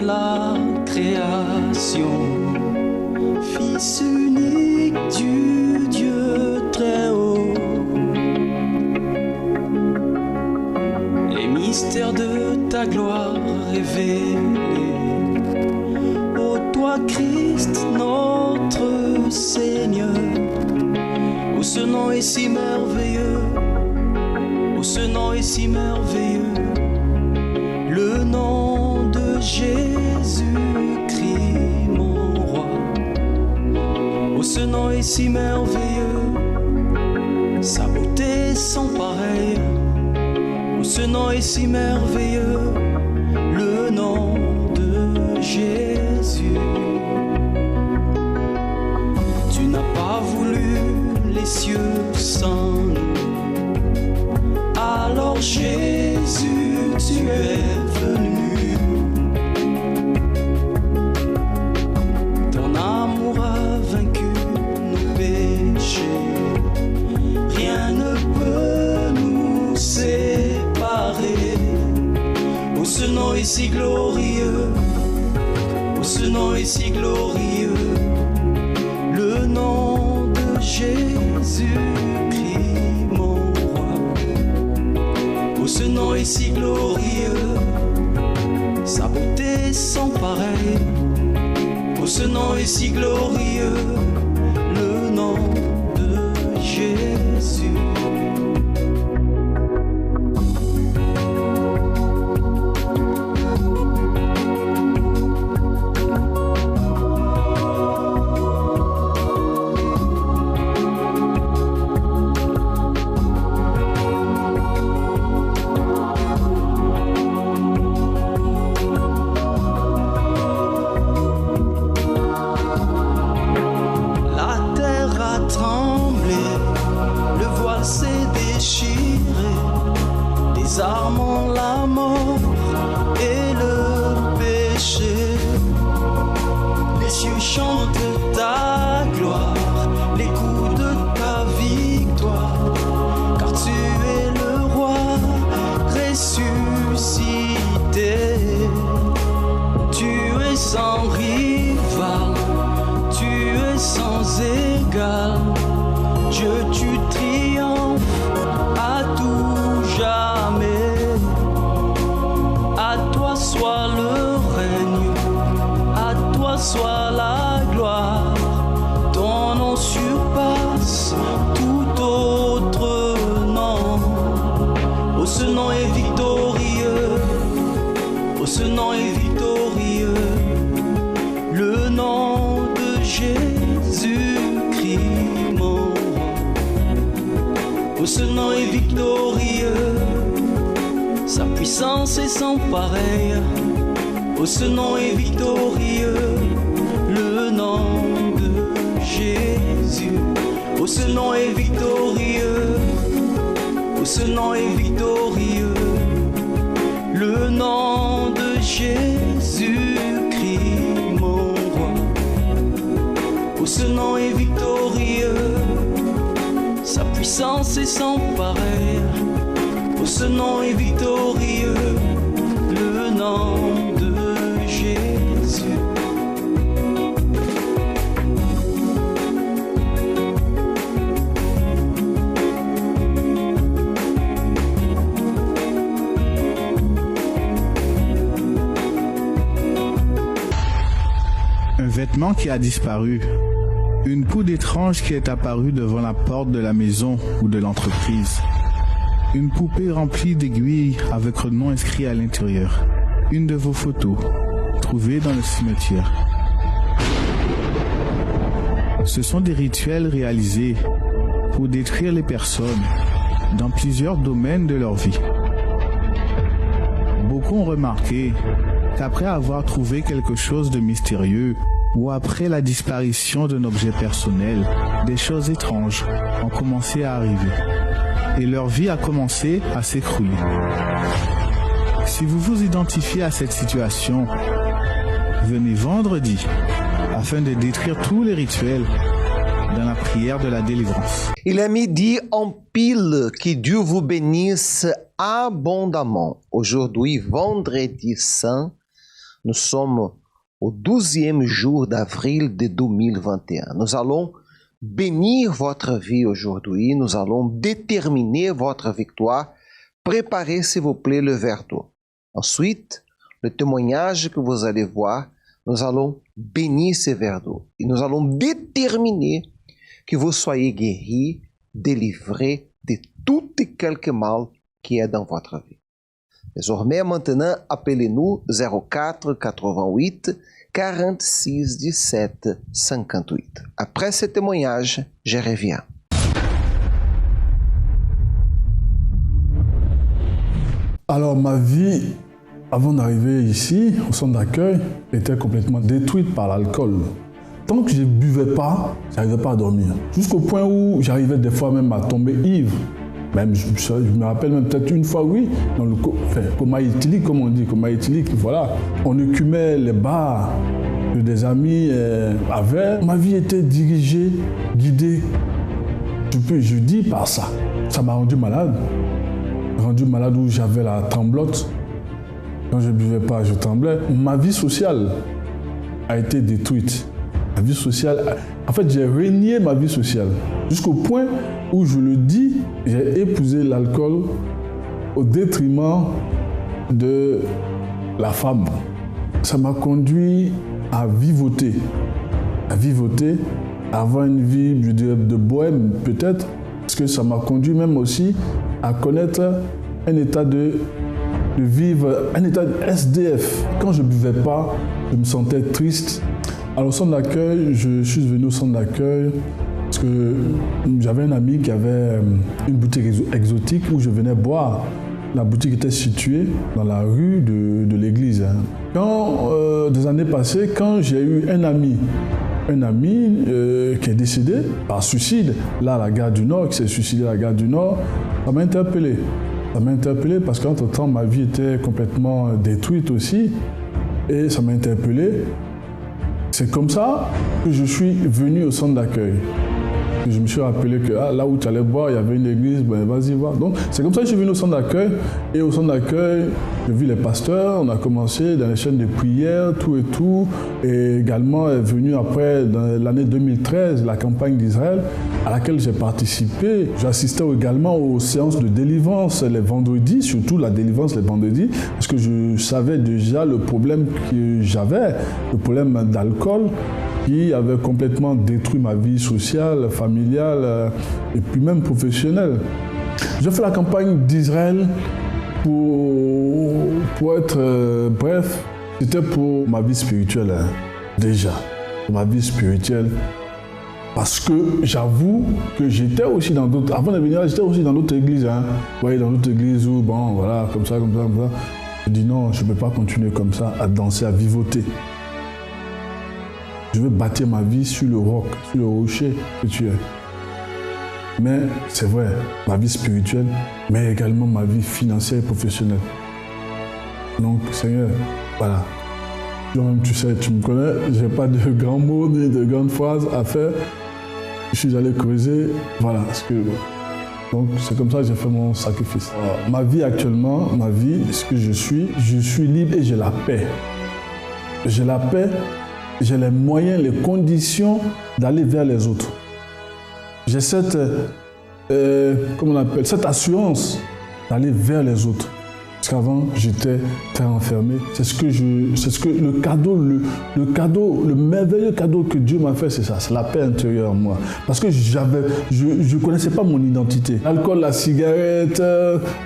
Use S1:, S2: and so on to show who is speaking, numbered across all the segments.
S1: la création, Fils unique du Dieu très haut. Les mystères de ta gloire révélés, ô toi Christ notre Seigneur. Oh, ce nom est si merveilleux, oh, ce nom est si merveilleux, le nom de Jésus-Christ, mon roi. Oh, ce nom est si merveilleux, sa beauté sans pareil. Oh, ce nom est si merveilleux, le nom de Jésus. Tu n'as pas voulu les cieux sans nous, alors Jésus, tu es venu. Ton amour a vaincu nos péchés, rien ne peut nous séparer. Oh, ce nom est si glorieux, oh, ce nom est si glorieux, le nom de Jésus-Christ, mon roi. Oh, ce nom est si glorieux, sa beauté sans pareil. Oh, ce nom est si glorieux, le nom de Jésus. Désarmant la mort et le péché, les cieux chantent ta gloire, l'écho de ta victoire, car tu es le roi ressuscité. Tu es sans rival, tu es sans égal, Dieu, tu triomphes à tout jamais. À toi soit le règne, à toi soit la gloire. Ton nom surpasse tout autre nom. Oh, ce nom est victorieux, oh, ce nom est victorieux, le nom de Jésus-Christ, mon roi. Oh, ce nom est victorieux, sa puissance est sans pareil. Oh, ce nom est victorieux, le nom de Jésus. Oh, ce nom est victorieux, oh, ce nom est victorieux, le nom de Jésus-Christ, mon roi. Oh, ce nom est victorieux, sa puissance est sans pareil. Oh, ce nom est victorieux, le nom de Jésus.
S2: Un vêtement qui a disparu, une poudre étrange qui est apparue devant la porte de la maison ou de l'entreprise, une poupée remplie d'aiguilles avec le nom inscrit à l'intérieur, une de vos photos trouvées dans le cimetière. Ce sont des rituels réalisés pour détruire les personnes dans plusieurs domaines de leur vie. Beaucoup ont remarqué qu'après avoir trouvé quelque chose de mystérieux ou après la disparition d'un objet personnel, des choses étranges ont commencé à arriver et leur vie a commencé à s'écrouler. Si vous vous identifiez à cette situation, venez vendredi afin de détruire tous les rituels dans la prière de la délivrance.
S3: Il est midi en pile, que Dieu vous bénisse abondamment. Aujourd'hui, vendredi saint, Nous sommes au 12e jour d'avril de 2021. Nous allons bénir votre vie aujourd'hui. Nous allons déterminer votre victoire. Préparez, s'il vous plaît, le verre d'eau. Ensuite, le témoignage que vous allez voir, nous allons bénir ce verre d'eau. Et nous allons déterminer que vous soyez guéris, délivrés de tout et quelque mal qui est dans votre vie. Désormais, maintenant, appelez-nous 04 88 46 17 58. Après ce témoignage, je reviens.
S4: Alors, ma vie, avant d'arriver ici, au centre d'accueil, était complètement détruite par l'alcool. Tant que je ne buvais pas, je n'arrivais pas à dormir. Jusqu'au point où j'arrivais des fois même à tomber ivre. Même, je me rappelle même peut-être une fois, oui, dans le coma éthylique, comme on dit, coma éthylique, voilà. On écumait les bars que des amis avaient. Ma vie était dirigée, guidée, je dis par ça. Ça m'a rendu malade où j'avais la tremblote. Quand je ne buvais pas, je tremblais. Ma vie sociale a été détruite. Ma vie sociale, en fait, j'ai régné ma vie sociale. Jusqu'au point où, je le dis, j'ai épousé l'alcool au détriment de la femme. Ça m'a conduit à vivoter, à avoir une vie, je dirais, de bohème peut-être, parce que ça m'a conduit même aussi à connaître un état de vivre, un état de SDF. Quand je ne buvais pas, je me sentais triste. Alors au centre d'accueil, je suis venu au centre d'accueil parce que j'avais un ami qui avait une boutique exotique où je venais boire. La boutique était située dans la rue de l'église. Quand, des années passées, quand j'ai eu un ami qui est décédé par suicide, là à la gare du Nord, qui s'est suicidé à la gare du Nord, ça m'a interpellé. Ça m'a interpellé parce qu'entre-temps, ma vie était complètement détruite aussi. Et ça m'a interpellé. C'est comme ça que je suis venu au centre d'accueil. Je me suis rappelé que là où tu allais boire, il y avait une église, ben vas-y voir. Donc c'est comme ça que je suis venu au centre d'accueil. Et au centre d'accueil, j'ai vu les pasteurs, on a commencé dans les chaînes de prière, tout et tout. Et également est venu après, dans l'année 2013, la campagne d'Israël, à laquelle j'ai participé. J'assistais également aux séances de délivrance les vendredis, surtout la délivrance les vendredis, parce que je savais déjà le problème que j'avais, le problème d'alcool, qui avait complètement détruit ma vie sociale, familiale et puis même professionnelle. J'ai fait la campagne d'Israël pour être bref, c'était pour ma vie spirituelle, déjà, pour ma vie spirituelle. Parce que j'avoue que j'étais aussi dans d'autres, avant de venir là, j'étais aussi dans d'autres églises. Ouais, dans d'autres églises où, bon, voilà, comme ça. Je dis non, je ne peux pas continuer comme ça, à danser, à vivoter. Je veux bâtir ma vie sur le roc, sur le rocher que tu es. Mais c'est vrai, ma vie spirituelle, mais également ma vie financière et professionnelle. Donc, Seigneur, voilà. Toi-même, tu sais, tu me connais, je n'ai pas de grands mots ni de grandes phrases à faire. Je suis allé creuser, voilà. Donc, c'est comme ça que j'ai fait mon sacrifice. Alors, ma vie actuellement, ce que je suis libre et j'ai la paix. J'ai la paix. J'ai les moyens, les conditions d'aller vers les autres. J'ai cette assurance d'aller vers les autres. Parce qu'avant, j'étais très enfermé. Le merveilleux cadeau que Dieu m'a fait, c'est ça, c'est la paix intérieure en moi. Parce que je ne connaissais pas mon identité. L'alcool, la cigarette,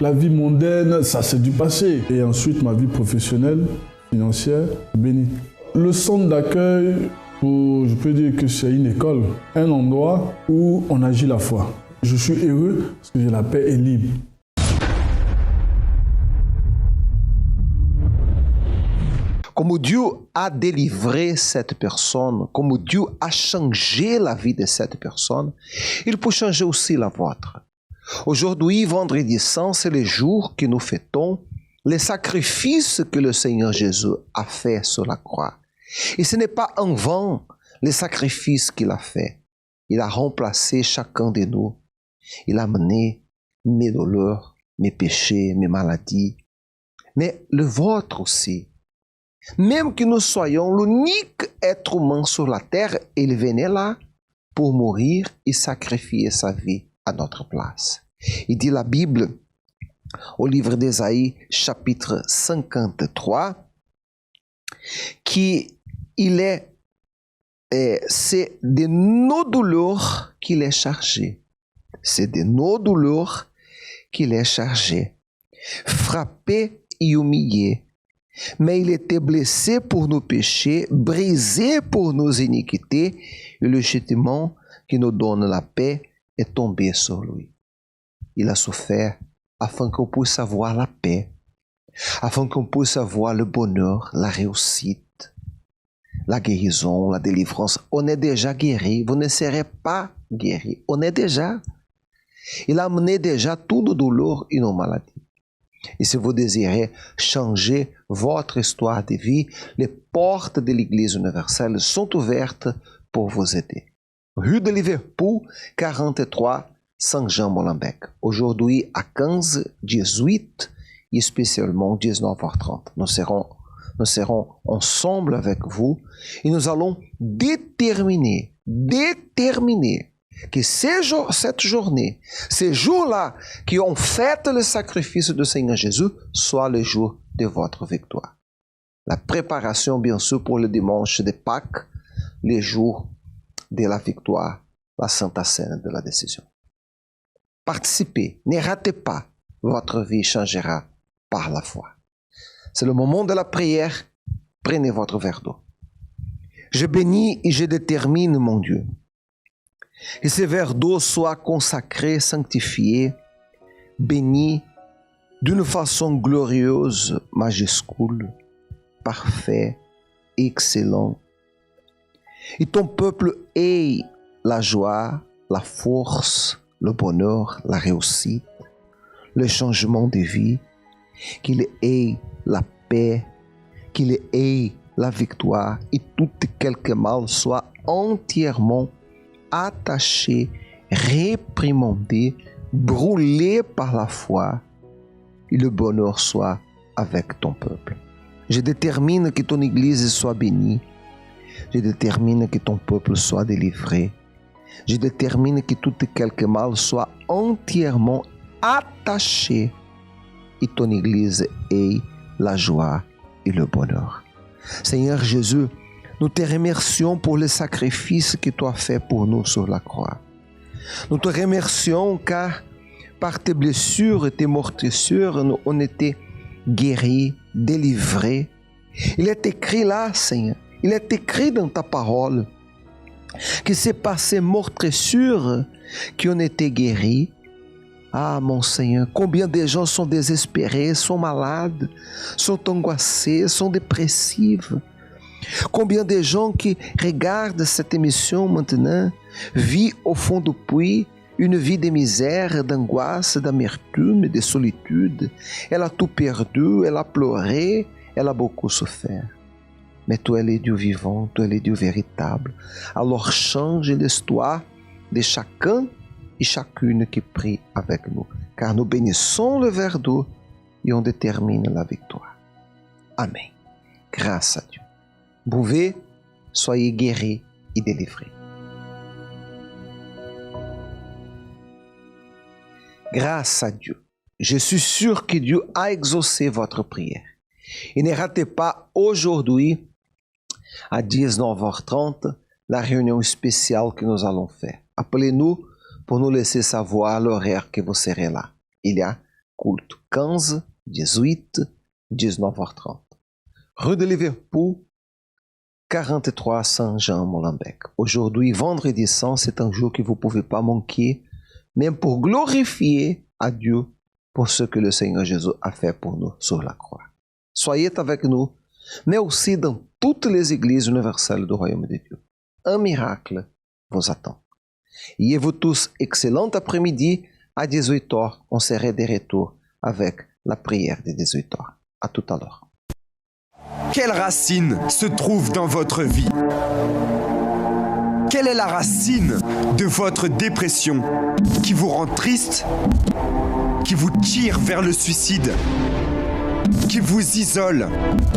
S4: la vie mondaine, ça c'est du passé. Et ensuite, ma vie professionnelle, financière, bénie. Le centre d'accueil, je peux dire que c'est une école, un endroit où on agit la foi. Je suis heureux parce que j'ai la paix et libre.
S3: Comme Dieu a délivré cette personne, comme Dieu a changé la vie de cette personne, il peut changer aussi la vôtre. Aujourd'hui, vendredi saint, c'est le jour que nous fêtons les sacrifices que le Seigneur Jésus a fait sur la croix. Et ce n'est pas en vain les sacrifices qu'il a fait. Il a remplacé chacun de nous. Il a mené mes douleurs, mes péchés, mes maladies. Mais le vôtre aussi. Même que nous soyons l'unique être humain sur la terre, il venait là pour mourir et sacrifier sa vie à notre place. Il dit la Bible au livre d'Ésaïe, chapitre 53, qu'il est, c'est de nos douleurs qu'il est chargé. C'est de nos douleurs qu'il est chargé. Frappé et humilié. Mais il était blessé pour nos péchés, brisé pour nos iniquités, et le châtiment qui nous donne la paix est tombé sur lui. Il a souffert afin qu'on puisse avoir la paix, afin qu'on puisse avoir le bonheur, la réussite, la guérison, la délivrance. On est déjà guéri, vous ne serez pas guéri. On est déjà. Il a amené déjà toute nos douleurs et nos maladies. Et si vous désirez changer votre histoire de vie, les portes de l'Église universelle sont ouvertes pour vous aider. Rue de Liverpool, 43, Saint-Jean-Molenbeek. Aujourd'hui à 15, 18 et spécialement 19h30. Nous serons ensemble avec vous et nous allons déterminer que cette journée, ces jours-là qui ont fait le sacrifice du Seigneur Jésus, soit le jour de votre victoire. La préparation, bien sûr, pour le dimanche de Pâques, les jours de la victoire, la Sainte Seine de la décision. Participez, ne ratez pas, votre vie changera par la foi. C'est le moment de la prière, prenez votre verre d'eau. Je bénis et je détermine, mon Dieu, que ce verre d'eau soit consacré, sanctifié, béni d'une façon glorieuse, majuscule, parfait, excellent. Et ton peuple ait la joie, la force, le bonheur, la réussite, le changement de vie, qu'il ait la paix, qu'il ait la victoire et tout quelque mal soit entièrement attaché, réprimandé, brûlé par la foi, et le bonheur soit avec ton peuple. Je détermine que ton Église soit bénie. Je détermine que ton peuple soit délivré. Je détermine que tout quelque mal soit entièrement attaché et ton Église ait la joie et le bonheur. Seigneur Jésus, nous te remercions pour le sacrifice que tu as fait pour nous sur la croix. Nous te remercions car par tes blessures et tes meurtrissures, nous on était guéris, délivrés. Il est écrit là, Seigneur, il est écrit dans ta parole que c'est par ces meurtrissures qu'on était guéris. Ah, mon Seigneur, combien de gens sont désespérés, sont malades, sont angoissés, sont dépressifs. Combien de gens qui regardent cette émission maintenant vivent au fond du puits une vie de misère, d'angoisse, d'amertume, de solitude. Elle a tout perdu, elle a pleuré, elle a beaucoup souffert. Mais tu es le Dieu vivant, tu es le Dieu véritable. Alors change l'histoire de chacun et chacune qui prie avec nous. Car nous bénissons le verre d'eau et on détermine la victoire. Amen. Grâce à Dieu. Buvez, soyez guéris et délivrés. Grâce à Dieu. Je suis sûr que Dieu a exaucé votre prière. Et ne ratez pas aujourd'hui, à 19h30, la réunion spéciale que nous allons faire. Appelez-nous pour nous laisser savoir l'horaire que vous serez là. Il y a culte 15, 18, 19h30. Rue de Liverpool, 43 Saint-Jean-Molenbeek. Aujourd'hui, vendredi saint, c'est un jour que vous ne pouvez pas manquer, même pour glorifier à Dieu pour ce que le Seigneur Jésus a fait pour nous sur la croix. Soyez avec nous, mais aussi dans toutes les églises universelles du Royaume de Dieu. Un miracle vous attend. Et vous tous, excellent après-midi, à 18h, on serait de retour avec la prière de 18h. À tout à l'heure.
S5: Quelle racine se trouve dans votre vie? Quelle est la racine de votre dépression qui vous rend triste, qui vous tire vers le suicide? qui vous isole?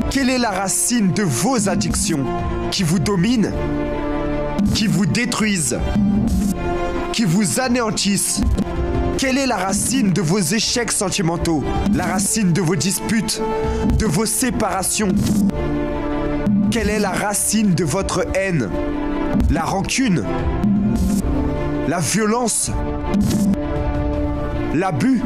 S5: Quelle est la racine de vos addictions qui vous dominent, qui vous détruisent, qui vous anéantissent? Quelle est la racine de vos échecs sentimentaux, la racine de vos disputes, de vos séparations? Quelle est la racine de votre haine, la rancune, la violence, l'abus?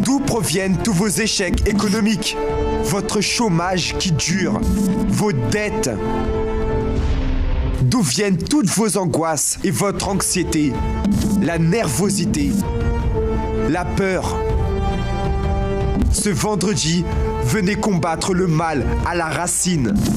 S5: D'où proviennent tous vos échecs économiques, votre chômage qui dure, vos dettes? D'où viennent toutes vos angoisses et votre anxiété, la nervosité, la peur? Ce vendredi, venez combattre le mal à la racine.